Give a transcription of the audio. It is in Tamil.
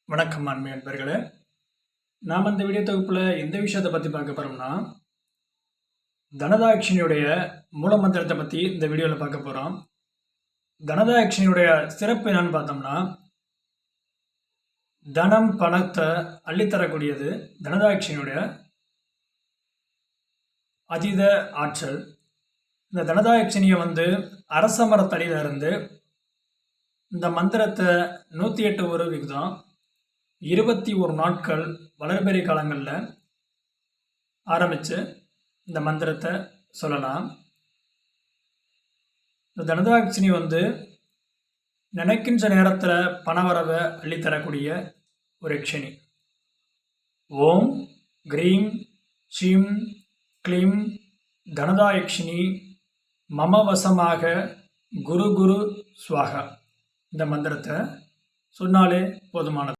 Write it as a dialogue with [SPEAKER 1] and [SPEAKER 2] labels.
[SPEAKER 1] வணக்கம் அன்பு நண்பர்களே. நாம் இந்த வீடியோ தொகுப்பில் எந்த விஷயத்தை பற்றி பார்க்க போகிறோம்னா, தனதாட்சிணியுடைய மூலமந்திரத்தை பற்றி இந்த வீடியோவில் பார்க்க போகிறோம். தனதாட்சிணியுடைய சிறப்பு என்னன்னு பார்த்தோம்னா, தனம் பணத்தை அள்ளித்தரக்கூடியது தனதாட்சிணியுடைய அதீத ஆற்றல். இந்த தனதாட்சிணியை அரச மரத்தடியில இருந்து இந்த மந்திரத்தை 108 ஒரு விகிதம் 21 நாட்கள் வளர்பெரிய காலங்களில் ஆரம்பித்து இந்த மந்திரத்தை சொல்லலாம். இந்த தனதாட்சிணி நினைக்கின்ற நேரத்தில் பணவரவை அள்ளித்தரக்கூடிய ஒரு யக்ஷினி. ஓம் கிரீம் ஷீம் க்ளீம் தனதாயக்ஷினி மம வசமாக குரு குரு ஸ்வாகா. இந்த மந்திரத்தை சொன்னாலே போதுமானது.